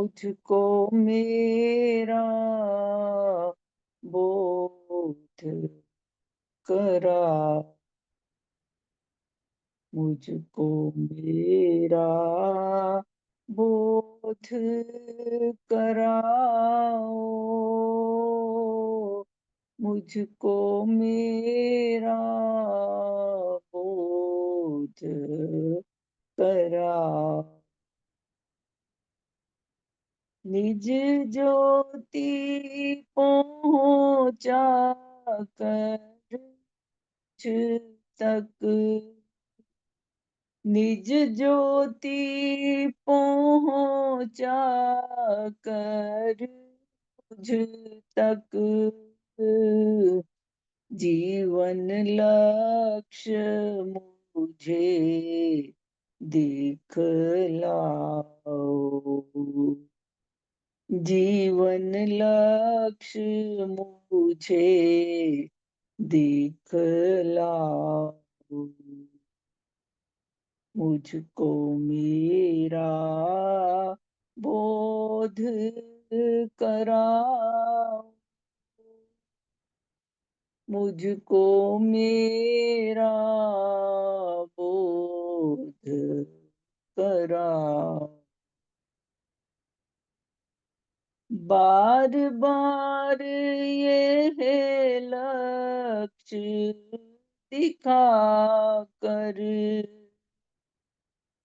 मुझको मेरा बोध करा, मुझको मेरा बोध कराओ, मुझको मेरा बोध कराओ। निज ज्योति पहुँचा कर मुझ तक, निज ज्योति पहुँचा कर मुझ तक, जीवन लक्ष्य मुझे दिखलाओ, जीवन लक्ष्य मुझे दिखलाओ, मुझको मेरा बोध कराओ, मुझको मेरा बोध कराओ। बार बार ये लक्ष्य दिखा कर,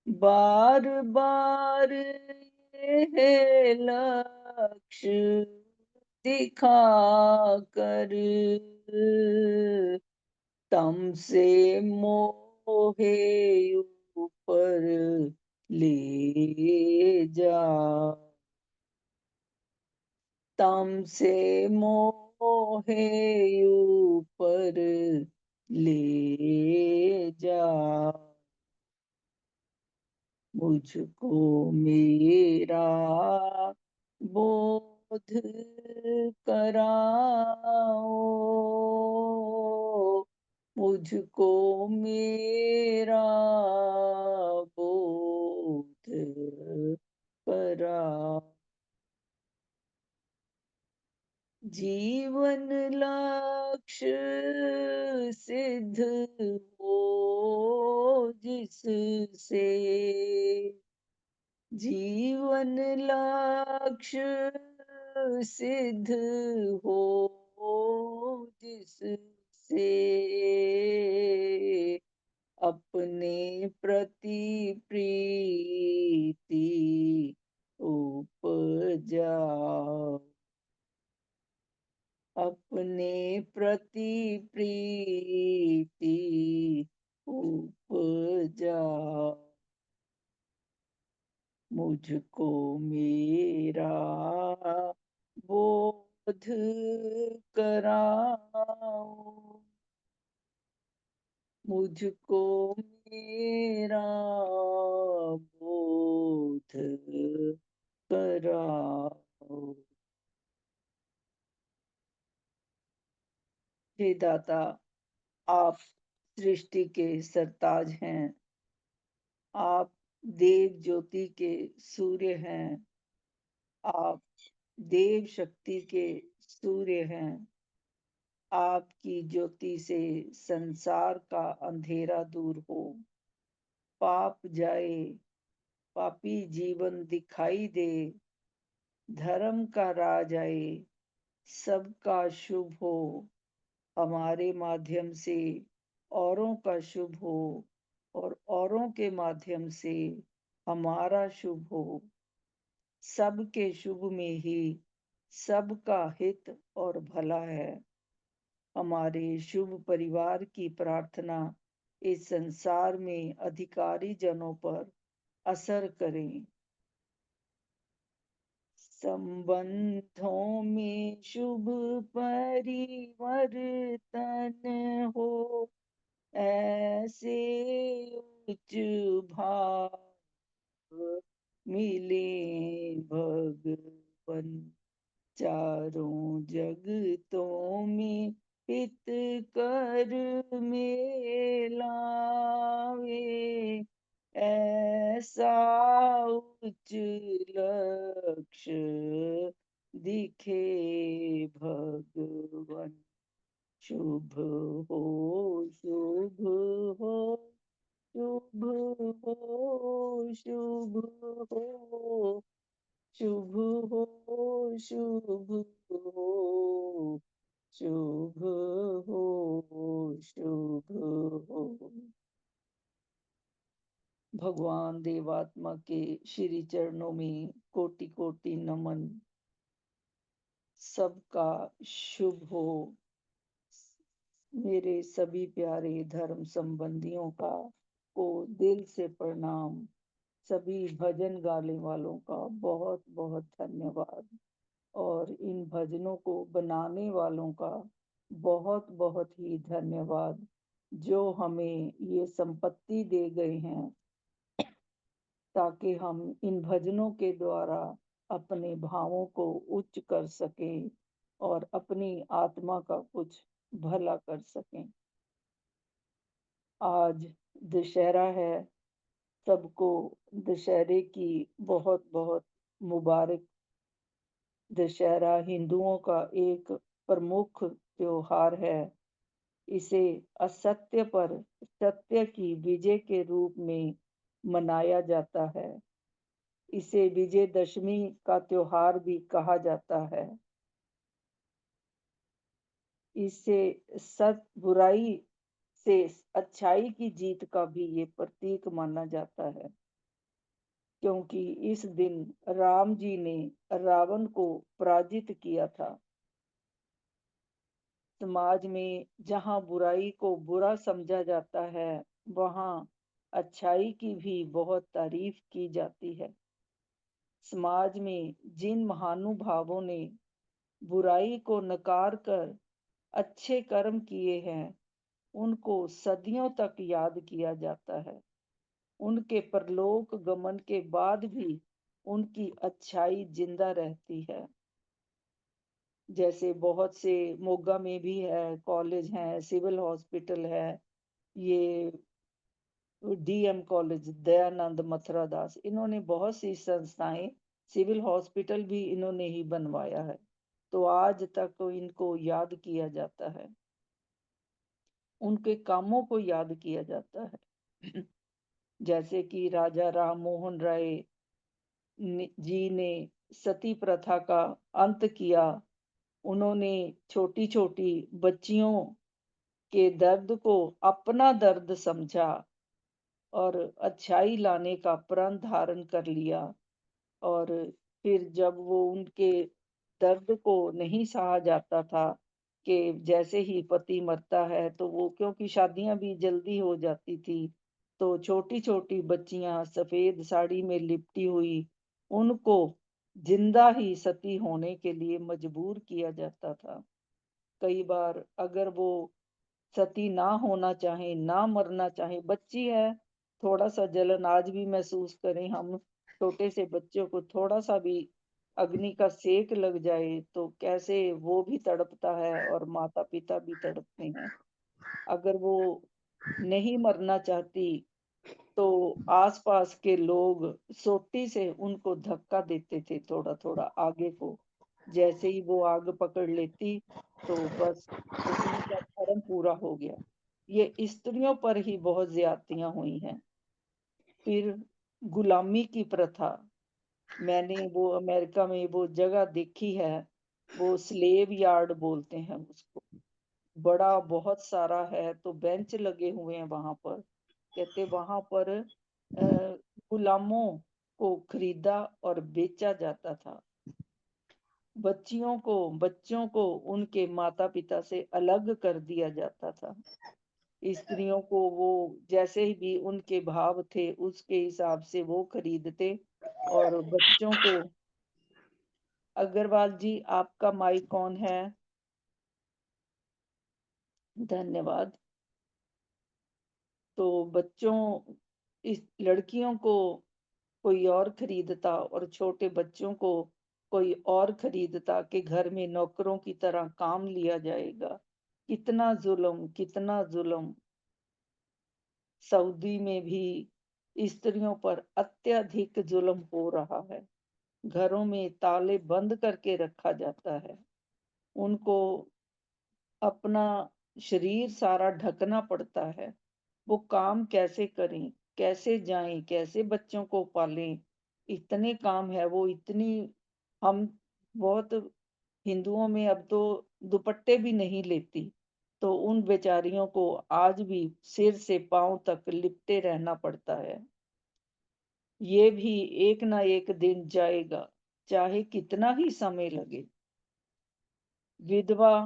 बार बार ये लक्ष्य दिखा कर, तम से मोहे ऊपर ले जा, तम से मोहे ऊपर ले जा, मुझको मेरा बोध कराओ, मुझको मेरा बोध कराओ। जीवन लक्ष्य सिद्ध हो जिससे, जीवन लक्ष्य सिद्ध हो जिससे, अपने प्रति प्रीति उपजा, अपने प्रति प्रीति उपजा, मुझको मेरा बोध कराओ, मुझको मेरा बोध कराओ। हे दाता, आप सृष्टि के सरताज हैं, आप देव ज्योति के सूर्य हैं, आप देव शक्ति के सूर्य हैं, आपकी ज्योति से संसार का अंधेरा दूर हो, पाप जाए, पापी जीवन दिखाई दे, धर्म का राज आए, सबका शुभ हो, हमारे माध्यम से औरों का शुभ हो और औरों के माध्यम से हमारा शुभ हो, सबके शुभ में ही सबका हित और भला है। हमारे शुभ परिवार की प्रार्थना इस संसार में अधिकारी जनों पर असर करें, संबंधों में शुभ परिवर्तन हो, ऐसे उच्च भाव मिले भगवन, चारों जगतों में हित कर में लावे, ऐसा उच्च लक्ष्य दिखे भगवन। शुभ हो, शुभ हो, शुभ हो, शुभ हो, शुभ हो, शुभ हो, शुभ हो, शुभ हो। भगवान देवात्मा के श्री चरणों में कोटि कोटि नमन। सबका शुभ हो। मेरे सभी प्यारे धर्म संबंधियों का को दिल से प्रणाम। सभी भजन गाने वालों का बहुत बहुत धन्यवाद, और इन भजनों को बनाने वालों का बहुत बहुत ही धन्यवाद, जो हमें ये संपत्ति दे गए हैं ताकि हम इन भजनों के द्वारा अपने भावों को उच्च कर सकें और अपनी आत्मा का कुछ भला कर सकें। आज दशहरा है। सबको दशहरे की बहुत बहुत मुबारक। दशहरा हिंदुओं का एक प्रमुख त्योहार है। इसे असत्य पर सत्य की विजय के रूप में मनाया जाता है। इसे विजयदशमी का त्योहार भी कहा जाता है। इसे सत बुराई से अच्छाई की जीत का भी ये प्रतीक माना जाता है, क्योंकि इस दिन राम जी ने रावण को पराजित किया था। समाज में जहाँ बुराई को बुरा समझा जाता है, वहाँ अच्छाई की भी बहुत तारीफ की जाती है। समाज में जिन महानुभावों ने बुराई को नकार कर अच्छे कर्म किए हैं, उनको सदियों तक याद किया जाता है। उनके परलोक गमन के बाद भी उनकी अच्छाई जिंदा रहती है। जैसे बहुत से मोगा में भी है, कॉलेज हैं, सिविल हॉस्पिटल है, ये डीएम कॉलेज दयानंद मथुरा दास, इन्होंने बहुत सी संस्थाएं, सिविल हॉस्पिटल भी इन्होंने ही बनवाया है। तो आज तक इनको याद किया जाता है, उनके कामों को याद किया जाता है। जैसे कि राजा राम मोहन राय जी ने सती प्रथा का अंत किया। उन्होंने छोटी छोटी बच्चियों के दर्द को अपना दर्द समझा और अच्छाई लाने का प्रण धारण कर लिया। और फिर जब वो उनके दर्द को नहीं सहा जाता था, कि जैसे ही पति मरता है तो वो, क्योंकि शादियां भी जल्दी हो जाती थी, तो छोटी छोटी बच्चियां सफेद साड़ी में लिपटी हुई, उनको जिंदा ही सती होने के लिए मजबूर किया जाता था। कई बार अगर वो सती ना होना चाहे, ना मरना चाहे, बच्ची है, थोड़ा सा जलन आज भी महसूस करें हम, छोटे से बच्चों को थोड़ा सा भी अग्नि का सेक लग जाए तो कैसे वो भी तड़पता है और माता पिता भी तड़पते हैं। अगर वो नहीं मरना चाहती तो आसपास के लोग सोटी से उनको धक्का देते थे थोड़ा थोड़ा आगे को। जैसे ही वो आग पकड़ लेती तो बस उनका धर्म पूरा हो गया। ये स्त्रियों पर ही बहुत ज्यादतियां हुई हैं। फिर गुलामी की प्रथा, मैंने वो अमेरिका में वो जगह देखी है, वो स्लेव यार्ड बोलते हैं उसको। बड़ा बहुत सारा है, तो बेंच लगे हुए हैं वहां पर। कहते वहां पर गुलामों को खरीदा और बेचा जाता था। बच्चों को उनके माता पिता से अलग कर दिया जाता था। स्त्रियों को वो जैसे भी उनके भाव थे उसके हिसाब से वो खरीदते, और बच्चों को। अग्रवाल जी, आपका माइक कौन है? धन्यवाद। तो बच्चों, इस लड़कियों को कोई और खरीदता और छोटे बच्चों को कोई और खरीदता कि घर में नौकरों की तरह काम लिया जाएगा। कितना जुल्म, कितना जुल्म। सऊदी में भी स्त्रियों पर अत्यधिक जुल्म हो रहा है। घरों में ताले बंद करके रखा जाता है। उनको अपना शरीर सारा ढकना पड़ता है। वो काम कैसे करें, कैसे जाएँ, कैसे बच्चों को पालें, इतने काम है, वो इतनी हम बहुत हिंदुओं में अब तो दुपट्टे भी नहीं लेती, तो उन बेचारियों को आज भी सिर से पाँव तक लिपटे रहना पड़ता है। ये भी एक ना एक दिन जाएगा, चाहे कितना ही समय लगे। विधवा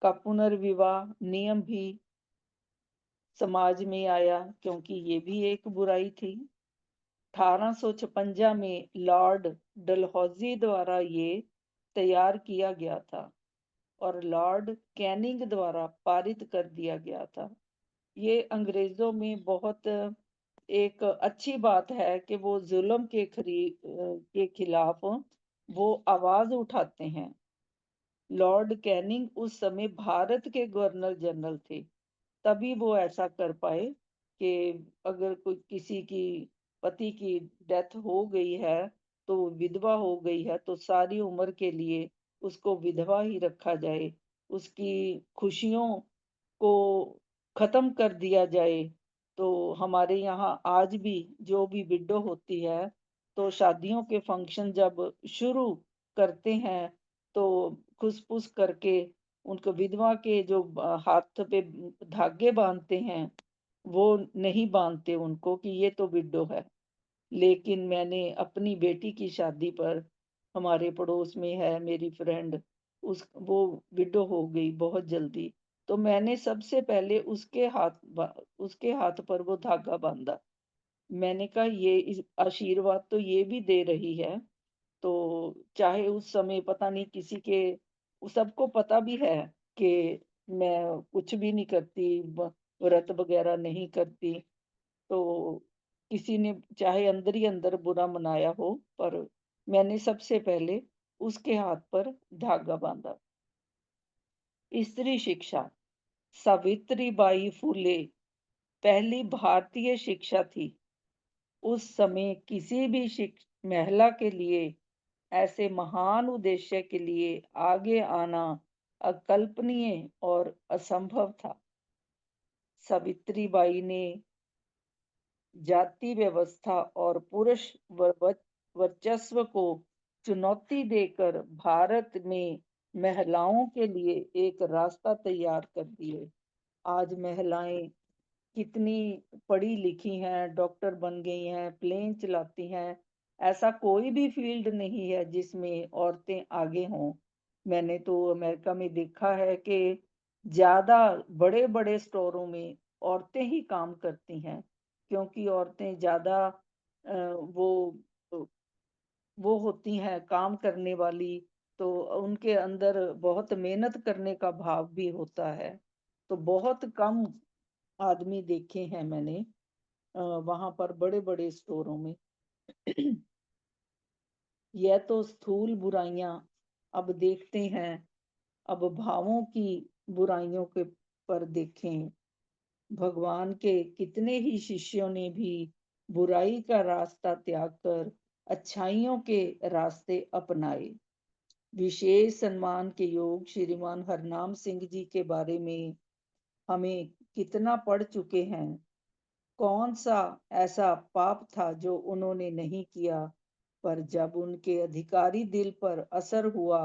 का पुनर्विवाह नियम भी समाज में आया क्योंकि ये भी एक बुराई थी। 1856 में लॉर्ड डलहौजी द्वारा ये तैयार किया गया था और लॉर्ड कैनिंग द्वारा पारित कर दिया गया था। ये अंग्रेजों में बहुत एक अच्छी बात है कि वो जुल्म के खिलाफ वो आवाज उठाते हैं। लॉर्ड कैनिंग उस समय भारत के गवर्नर जनरल थे। तभी वो ऐसा कर पाए कि अगर कोई किसी की पति की डेथ हो गई है, तो विधवा हो गई है, तो सारी उम्र के लिए उसको विधवा ही रखा जाए। उसकी खुशियों को खत्म कर दिया जाए। तो हमारे यहाँ आज भी जो भी विडो होती है, तो शादियों के फंक्शन जब शुरू करते हैं, तो खुस-पुस करके उनको विधवा के जो हाथ पे धागे बाँधते हैं, वो नहीं बाँधते उनको कि ये तो विडो है। लेकिन मैंने अपनी बेटी की शादी पर हमारे पड़ोस में है मेरी फ्रेंड, उस वो विडो हो गई बहुत जल्दी। तो मैंने सबसे पहले उसके हाथ पर वो धागा बाँधा। मैंने कहा ये इस आशीर्वाद तो ये भी दे रही है, तो चाहे उस समय पता नहीं किसी के सबको पता भी है कि मैं कुछ भी नहीं करती, व्रत वगैरह नहीं करती, तो किसी ने चाहे अंदर ही अंदर बुरा मनाया हो, पर मैंने सबसे पहले उसके हाथ पर धागा बांधा। स्त्री शिक्षा, सावित्रीबाई फुले पहली भारतीय शिक्षा थी। उस समय किसी भी महिला के लिए ऐसे महान उद्देश्य के लिए आगे आना अकल्पनीय और असंभव था। सावित्रीबाई ने जाति व्यवस्था और पुरुष वर्चस्व को चुनौती देकर भारत में महिलाओं के लिए एक रास्ता तैयार कर दिए। आज महिलाएं कितनी पढ़ी लिखी हैं, डॉक्टर बन गई हैं, प्लेन चलाती हैं। ऐसा कोई भी फील्ड नहीं है जिसमें औरतें आगे हों। मैंने तो अमेरिका में देखा है कि ज़्यादा बड़े-बड़े स्टोरों में औरतें ही काम करती हैं, क्योंकि औरतें ज़्यादा वो अ, वो होती हैं काम करने वाली, तो उनके अंदर बहुत मेहनत करने का भाव भी होता है। तो बहुत कम आदमी देखे हैं मैंने वहाँ पर बड़े-बड़े स्टोरों में। यह तो स्थूल बुराइयाँ, अब देखते हैं, अब भावों की बुराइयों के पर देखें। भगवान के कितने ही शिष्यों ने भी बुराई का रास्ता त्याग कर अच्छाइयों के रास्ते अपनाए। विशेष सम्मान के योग श्रीमान हरनाम सिंह जी के बारे में हमें कितना पढ़ चुके हैं। कौन-सा ऐसा पाप था जो उन्होंने नहीं किया, पर जब उनके अधिकारी दिल पर असर हुआ,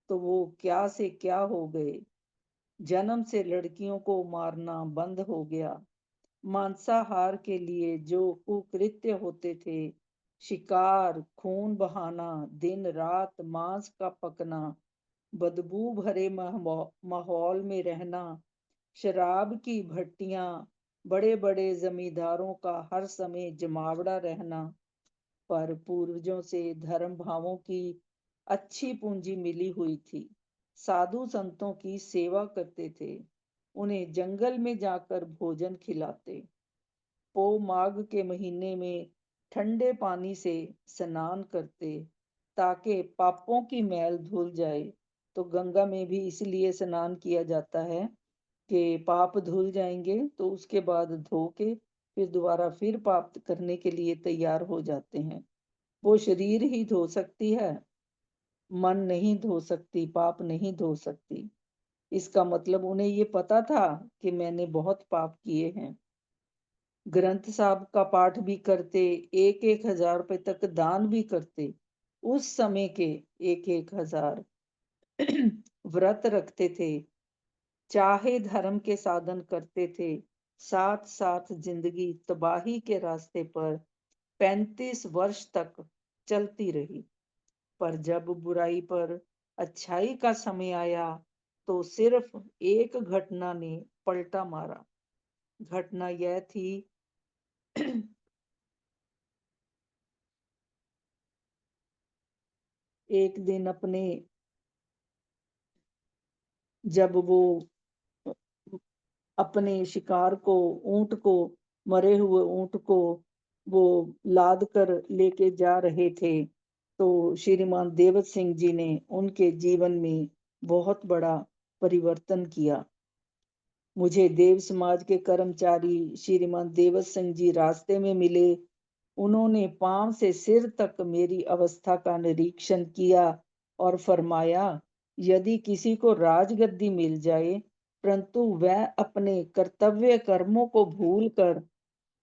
तो वो क्या से क्या हो गए। जन्म से लड़कियों को मारना बंद हो गया। मांसाहार के लिए जो कुकृत्य होते थे, शिकार, खून बहाना, दिन-रात मांस का पकना, बदबू भरे माहौल में रहना, शराब की भट्टियां, बड़े-बड़े जमींदारों का हर समय जमावड़ा रहना, पर पूर्वजों से धर्म भावों की अच्छी पूंजी मिली हुई थी। साधु संतों की सेवा करते थे, उन्हें जंगल में जाकर भोजन खिलाते, पो माघ के महीने में ठंडे पानी से स्नान करते ताकि पापों की मैल धुल जाए। तो गंगा में भी इसलिए स्नान किया जाता है कि पाप धुल जाएंगे, तो उसके बाद धो के फिर दोबारा फिर पाप करने के लिए तैयार हो जाते हैं। वो शरीर ही धो सकती है, मन नहीं धो सकती, पाप नहीं धो सकती। इसका मतलब उन्हें ये पता था कि मैंने बहुत पाप किए हैं। ग्रंथ साहब का पाठ भी करते, 1-1 हज़ार रुपए तक दान भी करते। उस समय के 1-1 हज़ार व्रत रखते थे, चाहे धर्म के साधन करते थे। साथ-साथ जिंदगी तबाही के रास्ते पर 35 वर्ष तक चलती रही। पर जब बुराई पर अच्छाई का समय आया, तो सिर्फ एक घटना ने पलटा मारा। घटना यह थी एक दिन जब वो अपने शिकार को, ऊंट को, मरे हुए ऊंट को वो लाद कर लेके जा रहे थे, तो श्रीमान देवत सिंह जी ने उनके जीवन में बहुत बड़ा परिवर्तन किया। मुझे देव समाज के कर्मचारी श्रीमान देवत सिंह जी रास्ते में मिले। उन्होंने पांव से सिर तक मेरी अवस्था का निरीक्षण किया और फरमाया, यदि किसी को राजगद्दी मिल जाए, परंतु वह अपने कर्तव्य कर्मों को भूलकर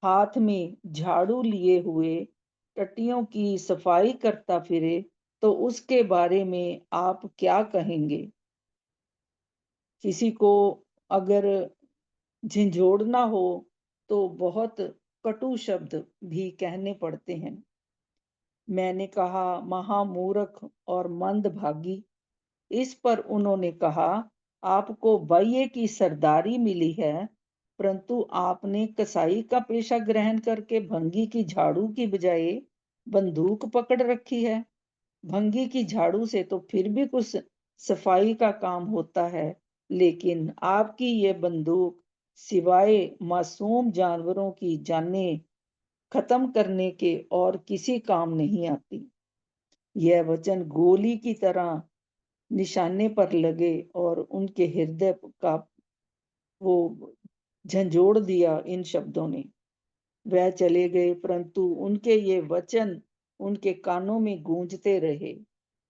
हाथ में झाड़ू लिए हुए टट्टियों की सफाई करता फिरे, तो उसके बारे में आप क्या कहेंगे? किसी को अगर झिंझोड़ना हो तो बहुत कटु शब्द भी कहने पड़ते हैं। मैंने कहा, महामूर्ख और मंदभागी। इस पर उन्होंने कहा, आपको बाह्य की सरदारी मिली है, परंतु आपने कसाई का पेशा ग्रहण करके भंगी की झाड़ू की बजाय बंदूक पकड़ रखी है। भंगी की झाड़ू से तो फिर भी कुछ सफाई का काम होता है, लेकिन आपकी ये बंदूक सिवाय मासूम जानवरों की जानें खत्म करने के और किसी काम नहीं आती। यह वचन गोली की तरह निशाने पर लगे और उनके हृदय का वो झंझोड़ दिया इन शब्दों ने। वह चले गए, परंतु उनके ये वचन उनके कानों में गूंजते रहे।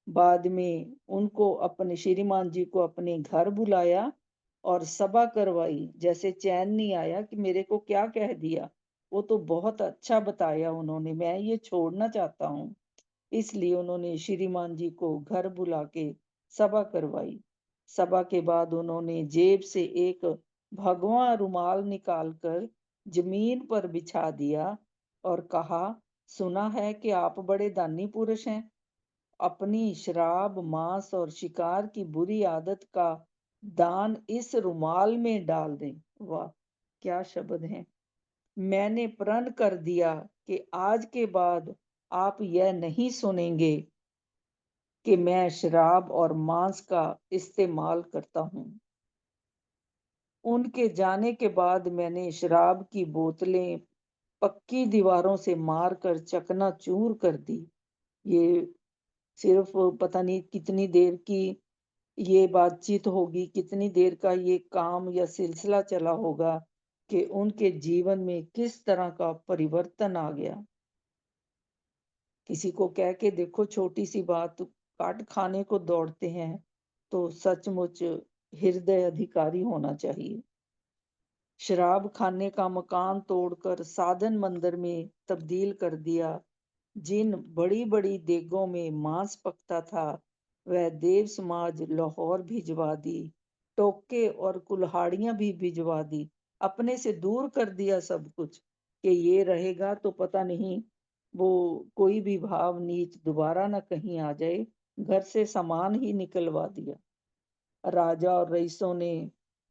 बाद में उनको अपने श्रीमान जी को अपने घर बुलाया और सभा करवाई। जैसे चैन नहीं आया कि मेरे को क्या कह दिया, वो तो बहुत अच्छा बताया उन्होंने, मैं ये छोड़ना चाहता हूँ। इसलिए उन्होंने श्रीमान जी को घर बुला के सभा करवाई। सभा के बाद उन्होंने जेब से एक भगवा रुमाल निकालकर जमीन पर बिछा दिया और कहा, सुना है कि आप बड़े दानी पुरुष हैं। अपनी शराब, मांस और शिकार की बुरी आदत का दान इस रुमाल में डाल दें। वाह, क्या शब्द हैं! मैंने प्रण कर दिया कि आज के बाद आप यह नहीं सुनेंगे कि मैं शराब और मांस का इस्तेमाल करता हूँ। उनके जाने के बाद मैंने शराब की बोतलें पक्की दीवारों से मारकर चकनाचूर कर दी। ये सिर्फ पता नहीं कितनी देर की ये बातचीत होगी, कितनी देर का ये काम या सिलसिला चला होगा कि उनके जीवन में किस तरह का परिवर्तन आ गया। किसी को कह के देखो छोटी सी बात, काट खाने को दौड़ते हैं, तो सचमुच हृदय अधिकारी होना चाहिए। शराब खाने का मकान तोड़कर साधन मंदिर में तब्दील कर दिया। जिन बड़ी बड़ी देगों में मांस पकता था, वह देव समाज लाहौर भिजवा दी। टोके और कुल्हाड़ियां भी भिजवा दी। अपने से दूर कर दिया सब कुछ कि ये रहेगा तो पता नहीं वो कोई भी भाव नीच दोबारा ना कहीं आ जाए। घर से सामान ही निकलवा दिया। राजा और रईसों ने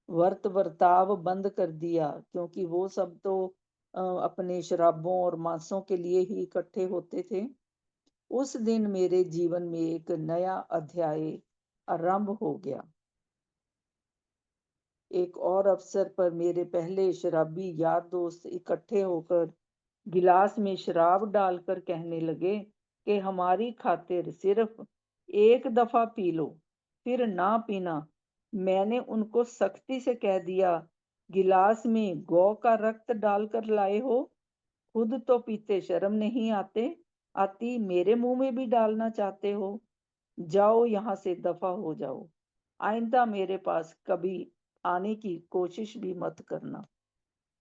वर्त वर्ताव बंद कर दिया, क्योंकि वो सब तो अपने शराबों और मांसों के लिए ही इकट्ठे होते थे। उस दिन मेरे जीवन में एक नया अध्याय आरंभ हो गया। एक और अवसर पर मेरे पहले शराबी यार दोस्त इकट्ठे होकर गिलास में शराब डालकर कहने लगे कि हमारी खातिर सिर्फ एक दफा पी लो, फिर ना पीना। मैंने उनको सख्ती से कह दिया गिलास में गौ का रक्त डालकर लाए हो, खुद तो पीते शर्म नहीं आती, मेरे मुंह में भी डालना चाहते हो। जाओ यहाँ से, दफा हो जाओ। आइंदा मेरे पास कभी आने की कोशिश भी मत करना।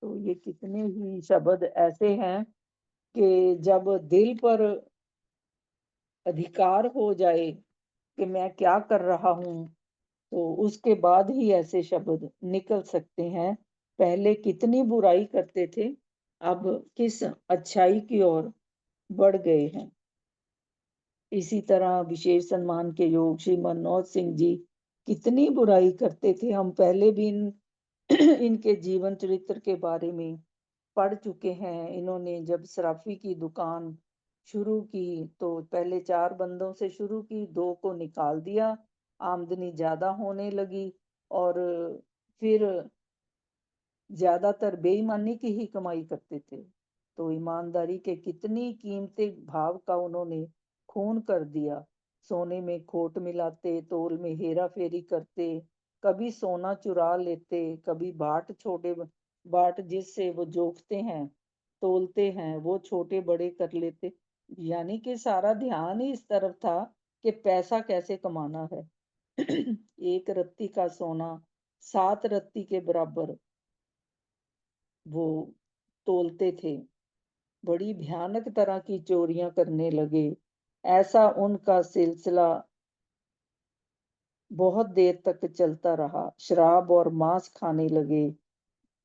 तो ये कितने ही शब्द ऐसे हैं कि जब दिल पर अधिकार हो जाए कि मैं क्या कर रहा हूँ, तो उसके बाद ही ऐसे शब्द निकल सकते हैं। पहले कितनी बुराई करते थे, अब किस अच्छाई की ओर बढ़ गए हैं। इसी तरह विशेष सम्मान के योग श्री मनोज सिंह जी कितनी बुराई करते थे। हम पहले भी इनके जीवन चरित्र के बारे में पढ़ चुके हैं। इन्होंने जब सराफी की दुकान शुरू की तो पहले 4 बंदों से शुरू की, 2 को निकाल दिया, आमदनी ज्यादा होने लगी और फिर ज्यादातर बेईमानी की ही कमाई करते थे। तो ईमानदारी के कितनी कीमती भाव का उन्होंने खून कर दिया। सोने में खोट मिलाते, तोल में हेरा फेरी करते, कभी सोना चुरा लेते, कभी बाट जिससे वो जोखते हैं, तोलते हैं, वो छोटे बड़े कर लेते। यानी कि सारा ध्यान ही इस तरफ था कि पैसा कैसे कमाना है। एक रत्ती का सोना 7 रत्ती के बराबर वो तोलते थे। बड़ी भयानक तरह की चोरियां करने लगे। ऐसा उनका सिलसिला बहुत देर तक चलता रहा। शराब और मांस खाने लगे।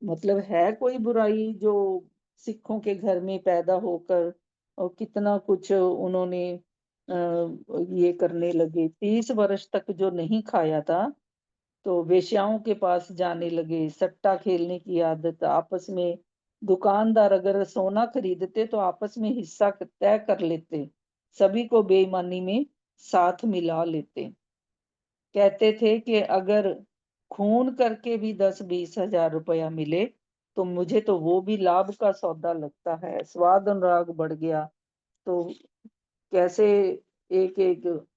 मतलब है कोई बुराई जो सिखों के घर में पैदा होकर और कितना कुछ उन्होंने ये करने लगे। 30 वर्ष तक जो नहीं खाया था, तो वेश्याओं के पास जाने लगे। सट्टा खेलने की आदत, आपस में दुकानदार अगर सोना खरीदते तो आपस में हिस्सा तय कर लेते, सभी को बेईमानी में साथ मिला लेते। कहते थे कि अगर खून करके भी 10-20 हजार रुपया मिले तो मुझे तो वो भी लाभ का सौदा लगता है। स्वाद अनुराग बढ़ गया। तो कैसे एक एक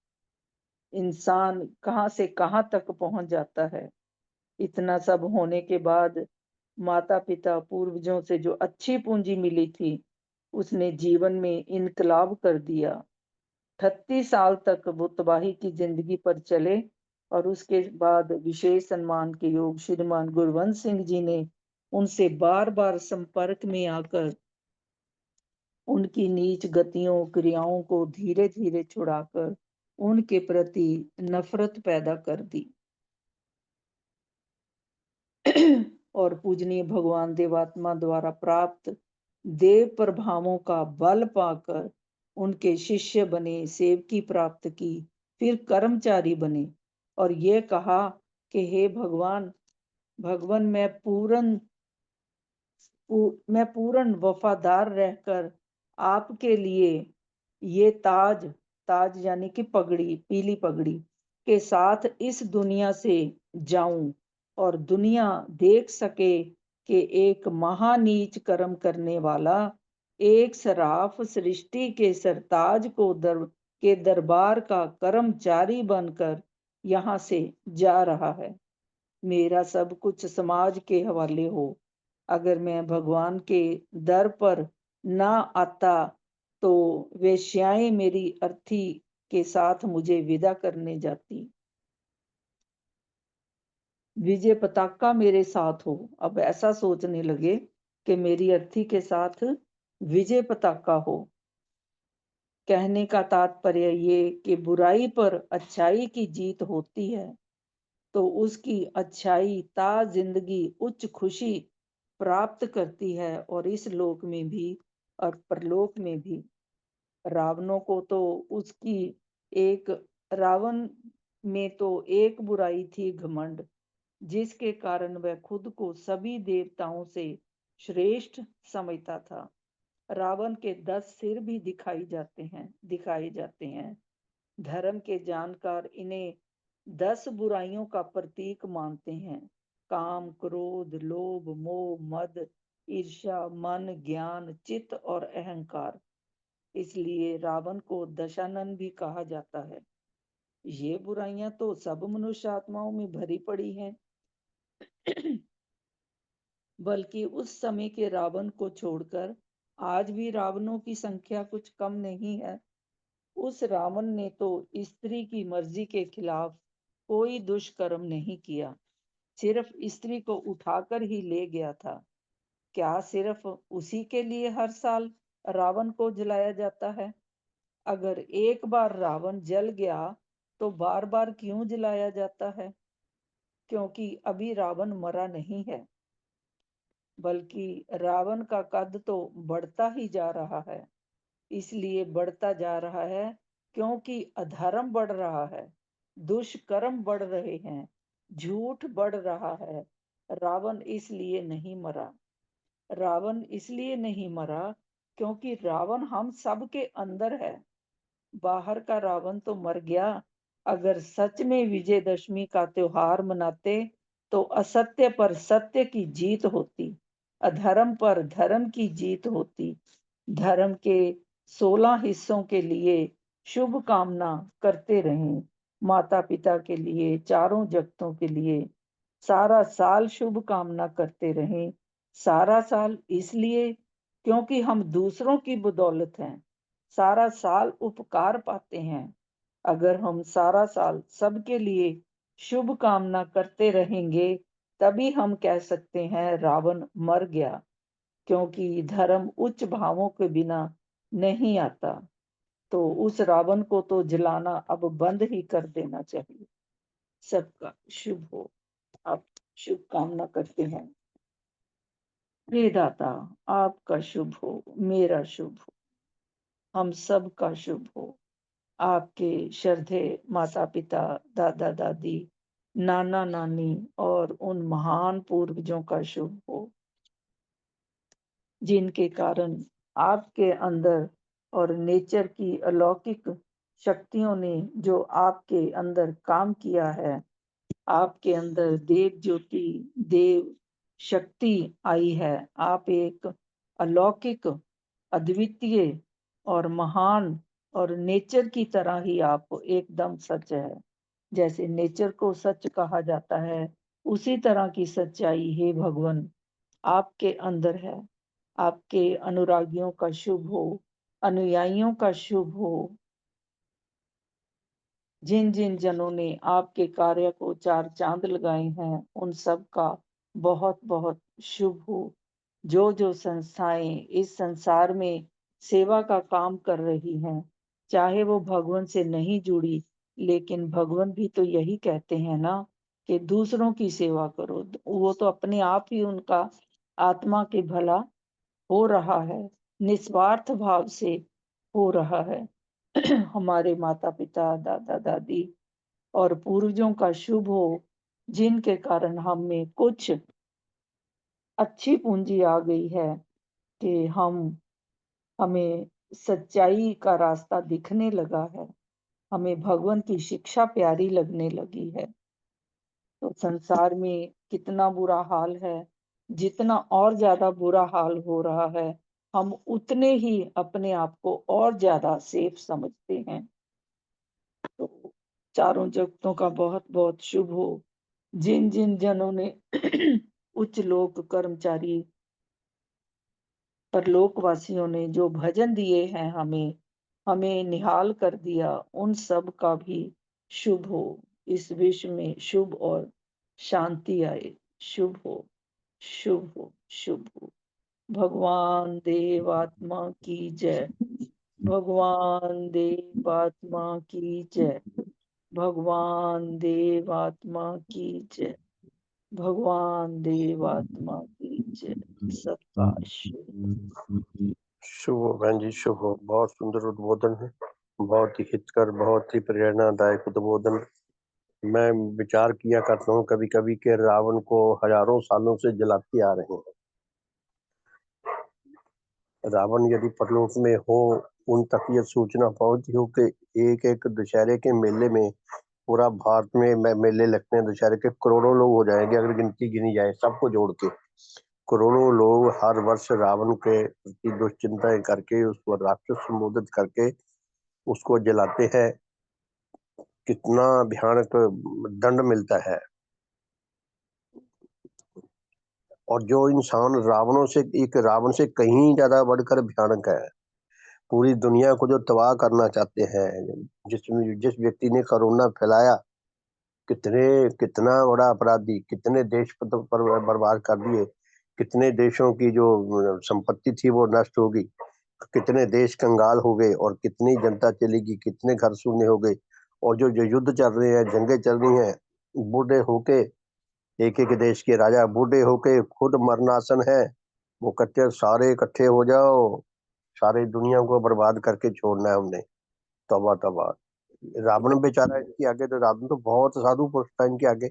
इंसान कहाँ से कहाँ तक पहुंच जाता है। इतना सब होने के बाद माता पिता पूर्वजों से जो अच्छी पूंजी मिली थी, उसने जीवन में इनकलाब कर दिया। 38 साल तक वो तबाही की जिंदगी पर चले और उसके बाद विशेष सम्मान के योग श्रीमान गुरवंत सिंह जी ने उनसे बार बार संपर्क में आकर उनकी नीच गतियों क्रियाओं को धीरे धीरे छुड़ाकर उनके प्रति नफरत पैदा कर दी। और पूजनीय भगवान देवात्मा द्वारा प्राप्त देव प्रभावों का बल पाकर उनके शिष्य बने, सेवकी प्राप्त की, फिर कर्मचारी बने और ये कहा कि हे भगवान, भगवान मैं पूर्ण वफादार रहकर आपके लिए ये ताज, ताज यानी कि पगड़ी, पीली पगड़ी के साथ इस दुनिया से जाऊं और दुनिया देख सके कि एक महानीच कर्म करने वाला एक सराफ सृष्टि के सरताज के दरबार का कर्मचारी बनकर यहाँ से जा रहा है। मेरा सब कुछ समाज के हवाले हो। अगर मैं भगवान के दर पर ना आता तो वेश्याएं मेरी अर्थी के साथ मुझे विदा करने जाती। विजय पताका मेरे साथ हो। अब ऐसा सोचने लगे कि मेरी अर्थी के साथ विजय पताका हो। कहने का तात्पर्य ये कि बुराई पर अच्छाई की जीत होती है तो उसकी अच्छाई ता जिंदगी उच्च खुशी प्राप्त करती है और इस लोक में भी और परलोक में भी। रावणों को तो उसकी एक रावण में तो एक बुराई थी, घमंड, जिसके कारण वह खुद को सभी देवताओं से श्रेष्ठ समझता था। रावण के 10 सिर भी दिखाए जाते हैं। धर्म के जानकार इन्हें 10 बुराइयों का प्रतीक मानते हैं। काम, क्रोध, लोभ, मोह, मद, ईर्ष्या, मन, ज्ञान, चित्त और अहंकार। इसलिए रावण को दशानन भी कहा जाता है। ये बुराइयां तो सब मनुष्य आत्माओं में भरी पड़ी हैं। बल्कि उस समय के रावण को छोड़कर आज भी रावणों की संख्या कुछ कम नहीं है। उस रावण ने तो स्त्री की मर्जी के खिलाफ कोई दुष्कर्म नहीं किया, सिर्फ स्त्री को उठाकर ही ले गया था। क्या सिर्फ उसी के लिए हर साल रावण को जलाया जाता है? अगर एक बार रावण जल गया तो बार बार क्यों जलाया जाता है? क्योंकि अभी रावण मरा नहीं है, बल्कि रावण का कद तो बढ़ता ही जा रहा है। इसलिए बढ़ता जा रहा है क्योंकि अधर्म बढ़ रहा है, दुष्कर्म बढ़ रहे हैं, झूठ बढ़ रहा है। रावण इसलिए नहीं मरा। रावण इसलिए नहीं मरा क्योंकि रावण हम सब के अंदर है। बाहर का रावण तो मर गया। अगर सच में विजयदशमी का त्योहार मनाते तो असत्य पर सत्य की जीत होती, अधर्म पर धर्म की जीत होती। धर्म के 16 हिस्सों के लिए शुभ कामना करते रहें, माता पिता के लिए, चारों जगतों के लिए सारा साल शुभ कामना करते रहें। सारा साल इसलिए क्योंकि हम दूसरों की बदौलत हैं, सारा साल उपकार पाते हैं। अगर हम सारा साल सबके लिए शुभ कामना करते रहेंगे, तभी हम कह सकते हैं रावण मर गया, क्योंकि धर्म उच्च भावों के बिना नहीं आता। तो उस रावण को तो जलाना अब बंद ही कर देना चाहिए। सबका शुभ हो। आप शुभ कामना करते हैं। हे दाता, आपका शुभ हो, मेरा शुभ हो, हम सब का शुभ हो। आपके श्रद्धे माता पिता, दादा दादी, नाना नानी और उन महान पूर्वजों का शुभ हो, जिनके कारण आपके अंदर और नेचर की अलौकिक शक्तियों ने जो आपके अंदर काम किया है, आपके अंदर देव ज्योति, देव शक्ति आई है। आप एक अलौकिक, अद्वितीय और महान और नेचर की तरह ही आप एकदम सच है। जैसे नेचर को सच कहा जाता है, उसी तरह की सच्चाई हे भगवान आपके अंदर है। आपके अनुरागियों का शुभ हो, अनुयायियों का शुभ हो। जिन जिन जनों ने आपके कार्य को चार चांद लगाए हैं, उन सब का बहुत बहुत शुभ हो। जो जो संस्थाएं इस संसार में सेवा का काम कर रही हैं, चाहे वो भगवान से नहीं जुड़ी, लेकिन भगवान भी तो यही कहते हैं ना कि दूसरों की सेवा करो। वो तो अपने आप ही उनका आत्मा के भला हो रहा है, निस्वार्थ भाव से हो रहा है। हमारे माता पिता, दादा दादी और पूर्वजों का शुभ हो, जिनके कारण हम में कुछ अच्छी पूंजी आ गई है कि हमें सच्चाई का रास्ता दिखने लगा है, हमें भगवान की शिक्षा प्यारी लगने लगी है। तो संसार में कितना बुरा हाल है, जितना और ज्यादा बुरा हाल हो रहा है, हम उतने ही अपने आप को और ज्यादा सेफ समझते हैं। तो चारों जगतों का बहुत बहुत शुभ हो। जिन जिन जनों ने उच्च लोक कर्मचारी परलोकवासियों ने जो भजन दिए हैं हमें, हमें निहाल कर दिया, उन सब का भी शुभ हो। इस विश्व में शुभ और शांति आए। शुभ हो, शुभ हो, शुभ हो। भगवान देवात्मा की जय। भगवान देवात्मा की जय। भगवान देवात्मा की जय। भगवान देवात्मा की जय। सबका शुभ। शुभ हो बहन जी, शुभ हो। बहुत सुंदर उद्बोधन है, बहुत ही हितकर, बहुत ही प्रेरणादायक उद्बोधन। मैं विचार किया करता हूँ कभी कभी कि रावण को हजारों सालों से जलाते आ रहे हैं। रावण यदि परलोक में हो, उन तक ये सूचना पहुंची हो कि एक एक दशहरे के मेले में पूरा भारत में मेले लगते हैं, दशहरे के करोड़ों लोग हो जाएंगे अगर गिनती गिनी जाए सबको जोड़ के। करोड़ों लोग हर वर्ष रावण के प्रति दुश्चिंताएं करके, उसको राक्षस संबोधित करके उसको जलाते हैं। कितना भयानक दंड मिलता है। और जो इंसान रावण से कहीं ज्यादा बढ़कर भयानक है, पूरी दुनिया को जो तबाह करना चाहते हैं, जिस व्यक्ति ने कोरोना फैलाया, कितना बड़ा अपराधी, कितने देश पर बर्बाद कर दिए, कितने देशों की जो संपत्ति थी वो नष्ट होगी, कितने देश कंगाल हो गए और कितनी जनता चली गई, कितने घर शून्य हो गए। और जो युद्ध चल रहे हैं, जंगें चल रही हैं, बूढ़े होके एक एक देश के राजा बूढ़े होके खुद मरनासन है, वो कहते सारे इकट्ठे हो जाओ, सारी दुनिया को बर्बाद करके छोड़ना है हमने। तबाह तबाह। रावण बेचारा इनके आगे, तो रावण तो बहुत साधु पुरुष था इनके आगे,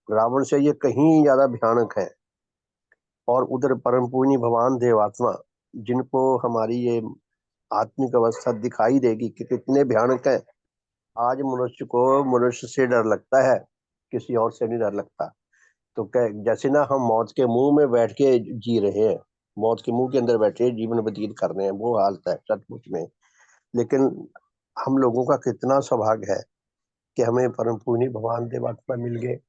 रावण से ये कहीं ज्यादा भयानक है। और उधर परम पूजनीय भगवान देवात्मा, जिनको हमारी ये आत्मिक अवस्था दिखाई देगी कि कितने भयानक है। आज मनुष्य को मनुष्य से डर लगता है, किसी और से नहीं डर लगता। तो क्या, जैसे ना हम मौत के मुंह में बैठ के जी रहे हैं, मौत के मुंह के अंदर बैठे जीवन व्यतीत कर रहे हैं, वो हालत है सचमुच में। लेकिन हम लोगों का कितना सौभाग्य है कि हमें परम पूजनीय भगवान देवात्मा मिल गए,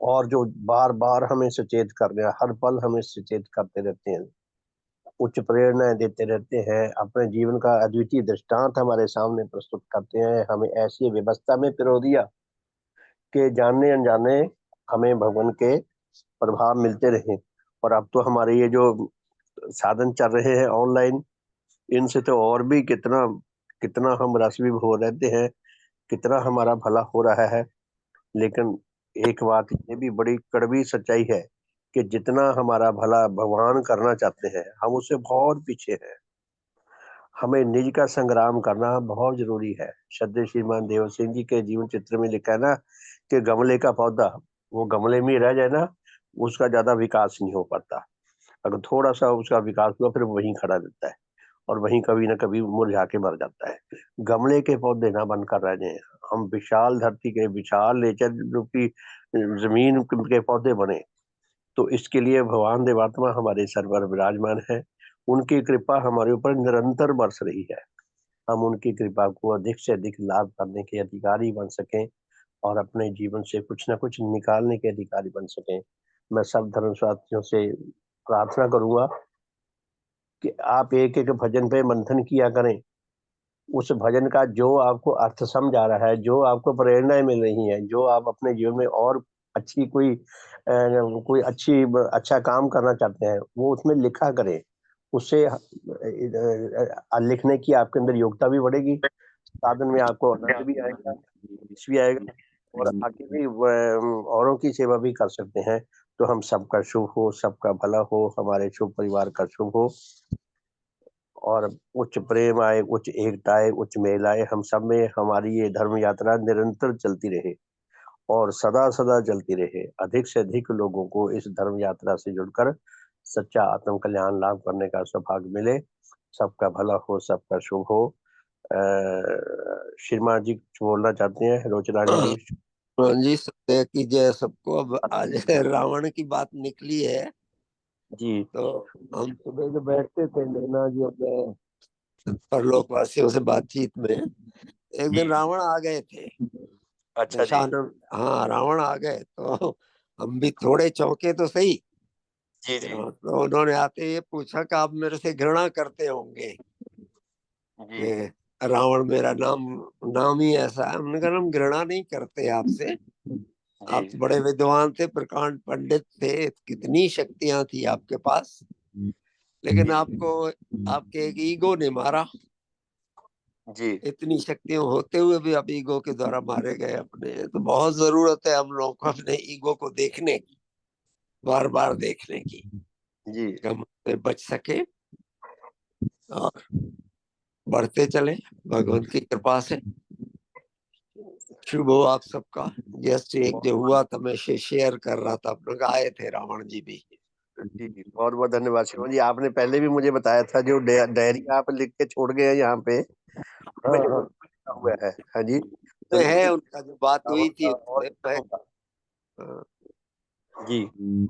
और जो बार बार हमें सचेत कर रहे हैं, हर पल हमें सचेत करते रहते हैं, उच्च प्रेरणाएं देते रहते हैं, अपने जीवन का अद्वितीय दृष्टांत हमारे सामने प्रस्तुत करते हैं, हमें ऐसी व्यवस्था में पिरो दिया कि जाने अनजाने हमें भगवान के प्रभाव मिलते रहे। और अब तो हमारे ये जो साधन चल रहे हैं ऑनलाइन, इनसे तो और भी कितना कितना हम रस विभोर रहते हैं, कितना हमारा भला हो रहा है। लेकिन एक बात ये भी बड़ी कड़वी सच्चाई है कि जितना हमारा भला भगवान करना चाहते हैं, हम उससे बहुत पीछे हैं। हमें निज का संग्राम करना बहुत जरूरी है। श्रद्धेय श्रीमान देव सिंह जी के जीवन चित्र में लिखा है ना कि गमले का पौधा, वो गमले में रह जाए ना, उसका ज्यादा विकास नहीं हो पाता। अगर थोड़ा सा उसका विकास हुआ, फिर वहीं खड़ा रहता है और वहीं कभी ना कभी मुरझा के मर जाता है। गमले के पौधे ना बनकर रह जाए, हम विशाल धरती के, विशाल नेचर रूपी जमीन के पौधे बने। तो इसके लिए भगवान देवात्मा हमारे सर पर विराजमान है, उनकी कृपा हमारे ऊपर निरंतर बरस रही है। हम उनकी कृपा को अधिक से अधिक लाभ करने के अधिकारी बन सकें और अपने जीवन से कुछ ना कुछ निकालने के अधिकारी बन सकें। मैं सब धर्म साथियों से प्रार्थना करूंगा कि आप एक एक भजन पे मंथन किया करें। उस भजन का जो आपको अर्थ समझ आ रहा है, जो आपको प्रेरणाएं मिल रही हैं, जो आप अपने जीवन में और अच्छी कोई अच्छा काम करना चाहते हैं, वो उसमें लिखा करें। उससे लिखने की आपके अंदर योग्यता भी बढ़ेगी, साधन में आपको आनंद भी आएगा, इस भी आएगा, और आगे भी औरों की सेवा भी कर सकते हैं। तो हम सबका शुभ हो, सबका भला हो, हमारे शुभ परिवार का शुभ हो, और उच्च प्रेम आए, उच्च एकता आए, उच्च मेल आए हम सब में। हमारी ये धर्म यात्रा निरंतर चलती रहे और सदा सदा चलती रहे। अधिक से अधिक लोगों को इस धर्म यात्रा से जुड़कर सच्चा आत्म कल्याण लाभ करने का सौभाग्य मिले। सबका भला हो, सबका शुभ हो। श्रीमान जी कुछ बोलना चाहते हैं? रोचरानी जी। हाँ जी, सत्य की जय सबको। अब आज रावण की बात निकली है, जी तो हम सुबह जो बैठते थे नैना जी अपने परलोकवासियों से बातचीत में, एक दिन रावण आ गए थे अच्छा जी। दशानन। हाँ, रावण आ गए तो हम भी थोड़े चौंके तो सही। जी जी तो उन्होंने आते ये पूछा कि आप मेरे से घृणा करते होंगे जी कि रावण मेरा नाम नाम ही ऐसा है। हमने कहा हम घृणा नहीं करते आपसे, आप जी तो बड़े विद्वान थे, प्रकांड पंडित थे, कितनी शक्तियां थी आपके पास, लेकिन आपको आपके एक ईगो ने मारा। जी इतनी शक्तियां होते हुए भी आप ईगो के द्वारा मारे गए अपने। तो बहुत जरूरत है हम लोगों को अपने ईगो को देखने की, बार बार देखने की, जी कि हम उससे बच सके और बढ़ते चले भगवान की कृपा से। शुभ हो आप सबका। जस्ट एक जो हुआ था मैं शेयर कर रहा था, अपने का आए थे रावण जी भी। जी जी, बहुत बहुत धन्यवाद श्रीमान जी। आपने पहले भी मुझे बताया था, जो डायरी आप लिख के छोड़ गए हैं यहाँ पे, उसमें हाँ जो हाँ, लिखा हुआ है। हाँ जी, में जरूर है लिख उनका जो बात हुई थी और उसमें मैं। लिखूंगा। हाँ, जी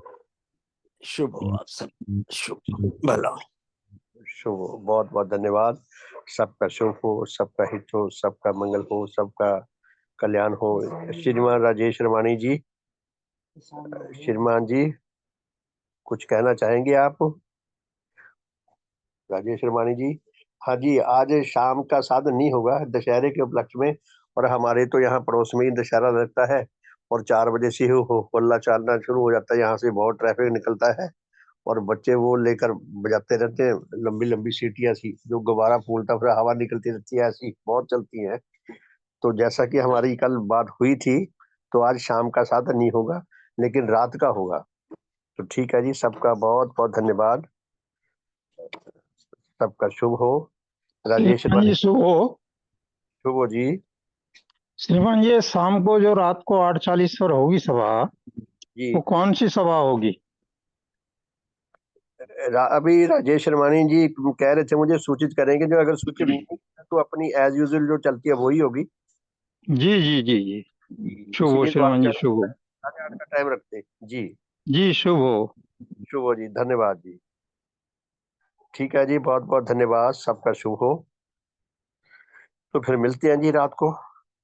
शुभ हो आप सब, शुभ भला हो। शुभ हो, बहुत बहुत धन्यवाद। सबका शुभ हो, सबका हित हो, सबका मंगल हो, सबका कल्याण हो। श्रीमान राजेश रमानी जी। श्रीमान जी कुछ कहना चाहेंगे आप? राजेश श्रीमानी जी। हाँ जी, आज शाम का साधन नहीं होगा दशहरे के उपलक्ष्य में, और हमारे तो यहाँ पड़ोस में ही दशहरा लगता है और 4 बजे से ही होल्ला चालना शुरू हो जाता है। यहाँ से बहुत ट्रैफिक निकलता है और बच्चे वो लेकर बजाते रहते हैं लंबी लंबी सीटियां सी, जो गुब्बारा फूलता फिर हवा निकलती रहती है, ऐसी बहुत चलती है। तो जैसा कि हमारी कल बात हुई थी, तो आज शाम का साधन नहीं होगा लेकिन रात का होगा। तो ठीक है जी, सबका बहुत बहुत धन्यवाद, सबका शुभ हो। राजेश श्रीमान जी शुभ हो। शुभ हो जी। श्रीमान जी शाम को जो रात को 8:40 पर होगी सभा, जी वो कौन सी सभा होगी? अभी राजेश शर्मानी जी कह रहे थे मुझे सूचित करेंगे, जो अगर सूचित नहीं है, तो अपनी एज यूजुअल जो चलती है वही होगी। जी जी जी जी शुभ हो इसीलिए तो श्रीमान जी, शुभ हो। 8:30 का टाइम रखते हैं। जी जी शुभ हो। शुभ हो जी, धन्यवाद जी। ठीक है जी, बहुत बहुत धन्यवाद, सबका शुभ हो। तो फिर मिलते हैं जी रात को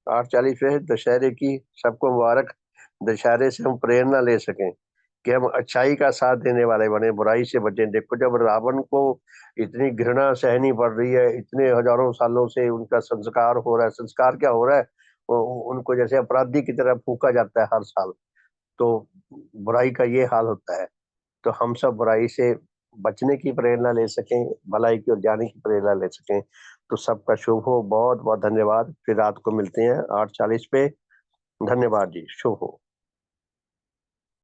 8:40 पे दशहरे की। सबको मुबारक। दशहरे से हम प्रेरणा ले सकें कि हम अच्छाई का साथ देने वाले बने, बुराई से बचें। देखो जब रावण को इतनी घृणा सहनी पड़ रही है, इतने हजारों सालों से उनका संस्कार हो रहा है, संस्कार क्या हो रहा है, उनको जैसे अपराधी की तरह फूका जाता है हर साल। तो बुराई का ये हाल होता है। तो हम सब बुराई से बचने की प्रेरणा ले सकें, भलाई की ओर जाने की प्रेरणा ले सकें। तो सबका शुभ हो, बहुत बहुत धन्यवाद। फिर रात को मिलते हैं 8:40 पे। धन्यवाद जी, शुभ हो।